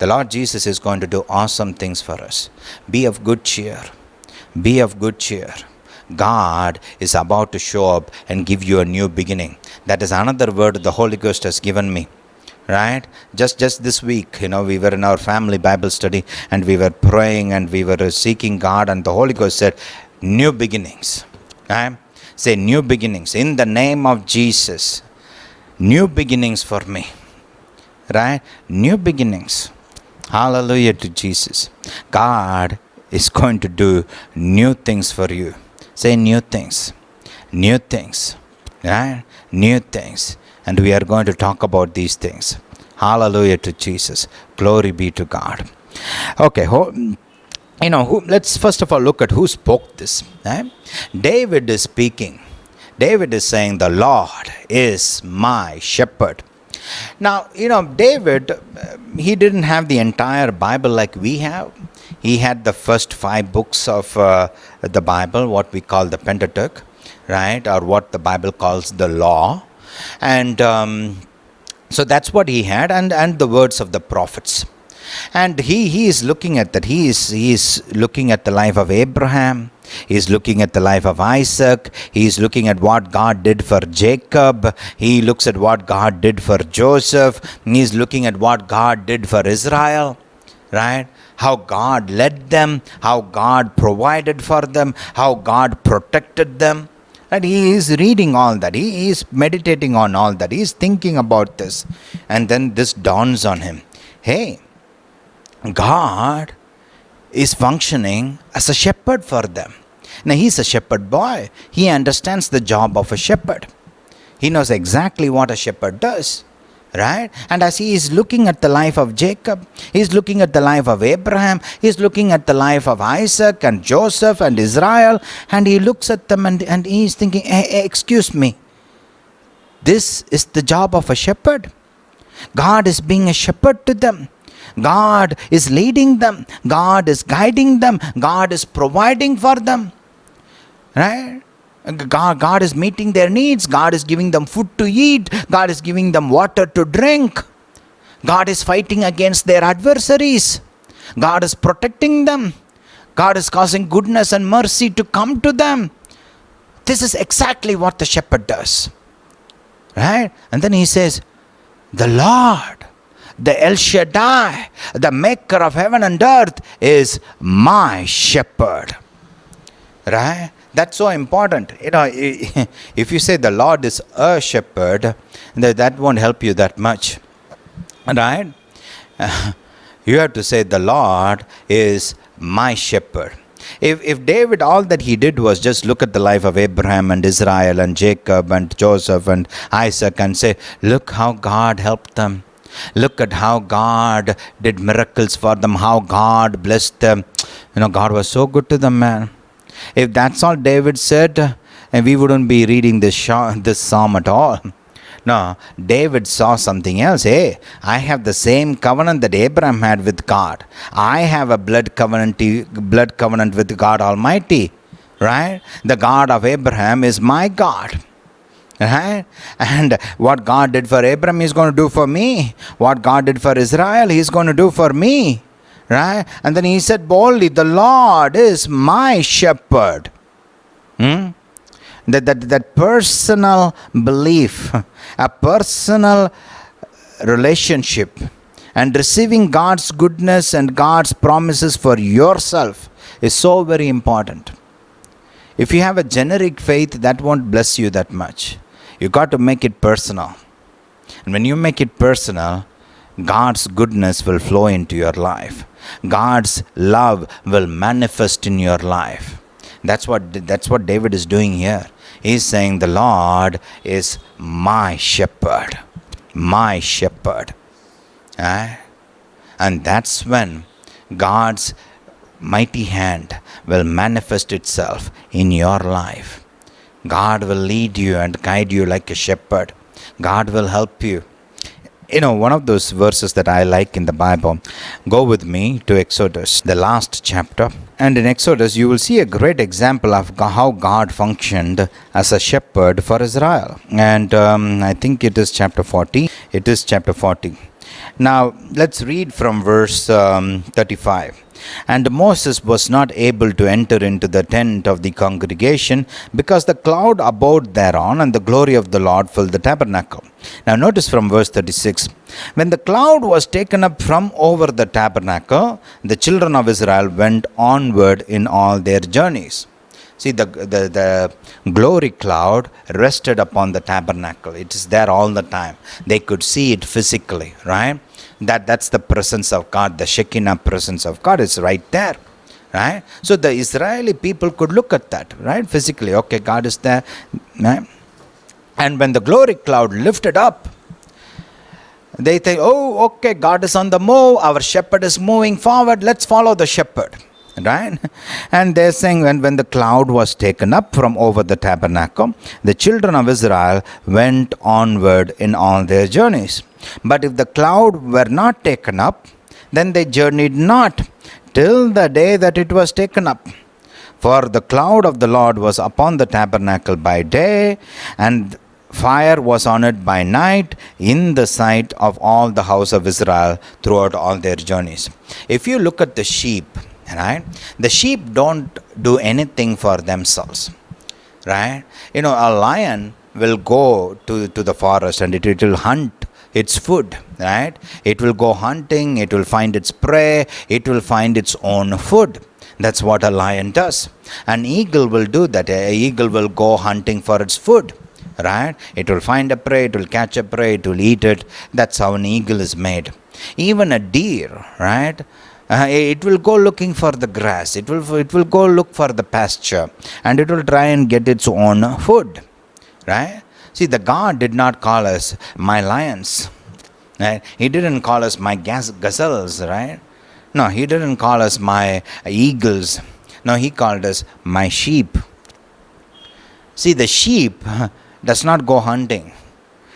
The Lord Jesus is going to do awesome things for us. Be of good cheer. Be of good cheer. God is about to show up and give you a new beginning. That is another word the Holy Ghost has given me. Right? Just this week, we were in our family Bible study and we were praying and we were seeking God, and the Holy Ghost said, new beginnings. Right? Say new beginnings. In the name of Jesus. New beginnings for me. Right? New beginnings. Hallelujah to Jesus. God is going to do new things for you. Say new things. New things. Right? New things. And we are going to talk about these things. Hallelujah to Jesus. Glory be to God. Okay, let's first of all look at who spoke this. Right? David is speaking. David is saying, the Lord is my shepherd. Now, David, he didn't have the entire Bible like we have. He had the first 5 books of the Bible, what we call the Pentateuch, right? Or what the Bible calls the law. And so that's what he had, and the words of the prophets. And he is looking at that. He is looking at the life of Abraham. He is looking at the life of Isaac. He is looking at what God did for Jacob. He looks at what God did for Joseph. He is looking at what God did for Israel, right? How God led them, how God provided for them, how God protected them. And he is reading all that. He is meditating on all that. He is thinking about this. And then this dawns on him. Hey, God is functioning as a shepherd for them. Now, he's a shepherd boy. He understands the job of a shepherd. He knows exactly what a shepherd does. Right? And as he is looking at the life of Jacob, he is looking at the life of Abraham, he is looking at the life of Isaac and Joseph and Israel, and he looks at them and he is thinking, hey, excuse me, this is the job of a shepherd. God is being a shepherd to them. God is leading them. God is guiding them. God is providing for them. Right? God is meeting their needs. God is giving them food to eat. God is giving them water to drink. God is fighting against their adversaries. God is protecting them. God is causing goodness and mercy to come to them. This is exactly what the shepherd does. Right? And then he says, the Lord, the El Shaddai, the maker of heaven and earth, is my shepherd. Right? That's so important. If you say the Lord is a shepherd, that won't help you that much. Right? You have to say the Lord is my shepherd. If David, all that he did was just look at the life of Abraham and Israel and Jacob and Joseph and Isaac and say, look how God helped them. Look at how God did miracles for them, how God blessed them. God was so good to them, man. If that's all David said, and we wouldn't be reading this psalm at all. No, David saw something else. Hey, I have the same covenant that Abraham had with God. I have a blood covenant with God Almighty. Right? The God of Abraham is my God. Right? And what God did for Abraham, He's going to do for me. What God did for Israel, He's going to do for me. Right? And then he said boldly, the Lord is my shepherd. That personal belief, a personal relationship, and receiving God's goodness and God's promises for yourself is so very important. If you have a generic faith, that won't bless you that much. You got to make it personal. And when you make it personal, God's goodness will flow into your life. God's love will manifest in your life. That's what David is doing here. He's saying the Lord is my shepherd. My shepherd. And that's when God's mighty hand will manifest itself in your life. God will lead you and guide you like a shepherd. God will help you. One of those verses that I like in the Bible, go with me to Exodus, the last chapter. And in Exodus, you will see a great example of how God functioned as a shepherd for Israel. And I think it is chapter 40. It is chapter 40. Now, let's read from verse 35. And Moses was not able to enter into the tent of the congregation because the cloud abode thereon, and the glory of the Lord filled the tabernacle. Now, notice from verse 36. When the cloud was taken up from over the tabernacle, the children of Israel went onward in all their journeys. See, the glory cloud rested upon the tabernacle. It is there all the time. They could see it physically, right? That's the presence of God. The Shekinah presence of God is right there, right? So the Israeli people could look at that, right? Physically, okay, God is there, right? And when the glory cloud lifted up, they think, oh, okay, God is on the move. Our shepherd is moving forward. Let's follow the shepherd. Right? And they're saying when the cloud was taken up from over the tabernacle, the children of Israel went onward in all their journeys. But if the cloud were not taken up, then they journeyed not till the day that it was taken up. For the cloud of the Lord was upon the tabernacle by day, and fire was on it by night, in the sight of all the house of Israel throughout all their journeys. If you look at the sheep, right, the sheep don't do anything for themselves, right? You know, a lion will go to the forest and it will hunt its food, right? It will go hunting, it will find its prey, it will find its own food. That's what a lion does. An eagle will do that. An eagle will go hunting for its food, right? It will find a prey, it will catch a prey, it will eat it. That's how an eagle is made. Even a deer, right? It will go looking for the grass. It will go look for the pasture, and it will try and get its own food, right? See, the God did not call us my lions, right? He didn't call us my gazelles, right? No, He didn't call us my eagles. No, He called us my sheep. See, the sheep does not go hunting.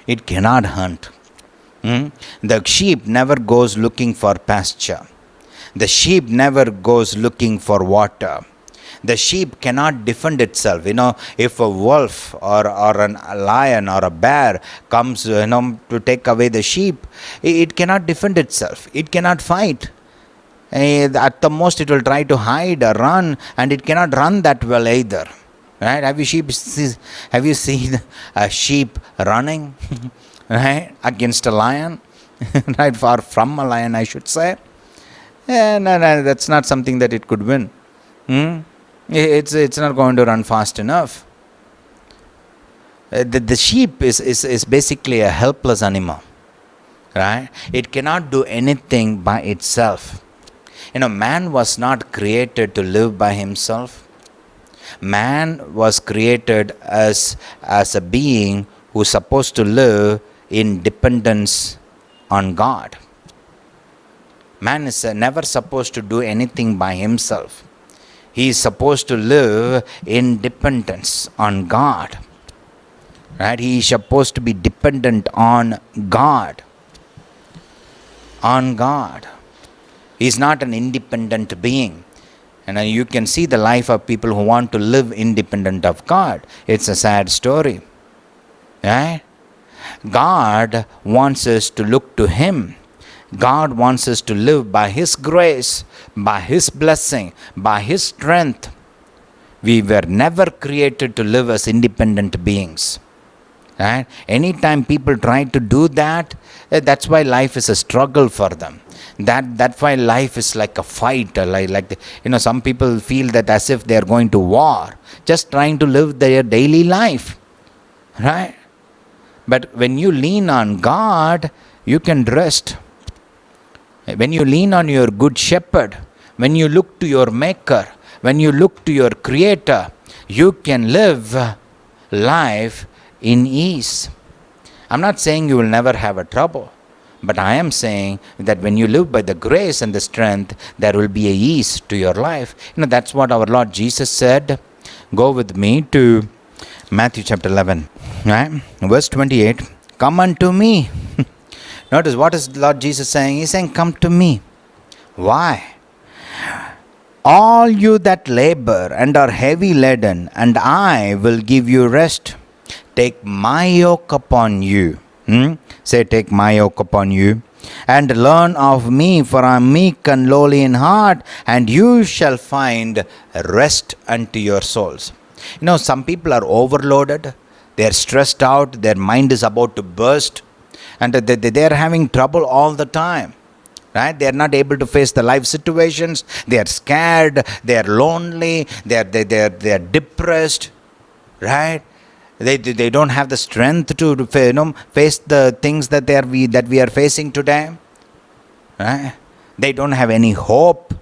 It cannot hunt. The sheep never goes looking for pasture. The sheep never goes looking for water. The sheep cannot defend itself. You know, if a wolf or a lion or a bear comes, to take away the sheep, it cannot defend itself. It cannot fight. At the most, it will try to hide or run, and it cannot run that well either. Right? Have you seen a sheep running, right, against a lion? Right, far from a lion, I should say. No, that's not something that it could win. It's not going to run fast enough. The sheep is basically a helpless animal, right? It cannot do anything by itself. Man was not created to live by himself. Man was created as a being who's supposed to live in dependence on God. Man is never supposed to do anything by himself. He is supposed to live in dependence on God. Right? He is supposed to be dependent on God. On God. He is not an independent being. And you can see the life of people who want to live independent of God. It's a sad story. Right? God wants us to look to Him. God wants us to live by His grace, by His blessing, by His strength. We were never created to live as independent beings. Right? Anytime people try to do that, that's why life is a struggle for them. That's why life is like a fight. Some people feel that as if they are going to war, just trying to live their daily life. Right? But when you lean on God, you can rest. When you lean on your good shepherd, when you look to your maker, when you look to your creator, you can live life in ease. I'm not saying you will never have a trouble, but I am saying that when you live by the grace and the strength, there will be a ease to your life. That's what our Lord Jesus said. Go with me to Matthew chapter 11, right? Verse 28. Come unto me. Notice what is Lord Jesus saying? He's saying, come to me. Why? All you that labor and are heavy laden, and I will give you rest. Take my yoke upon you. Say, take my yoke upon you. and learn of me, for I am meek and lowly in heart, and you shall find rest unto your souls. Some people are overloaded, they are stressed out, their mind is about to burst, and they are having trouble all the time. Right? They are not able to face the life situations. They are scared. They are lonely. They are depressed. Right? They don't have the strength to face the things that we are facing today. Right? They don't have any hope.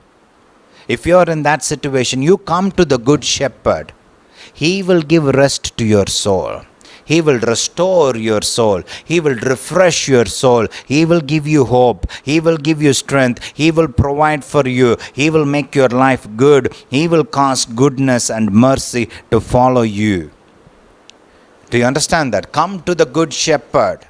If you are in that situation, you come to the Good Shepherd. He will give rest to your soul. He will restore your soul. He will refresh your soul. He will give you hope. He will give you strength. He will provide for you. He will make your life good. He will cause goodness and mercy to follow you. Do you understand that? Come to the Good Shepherd.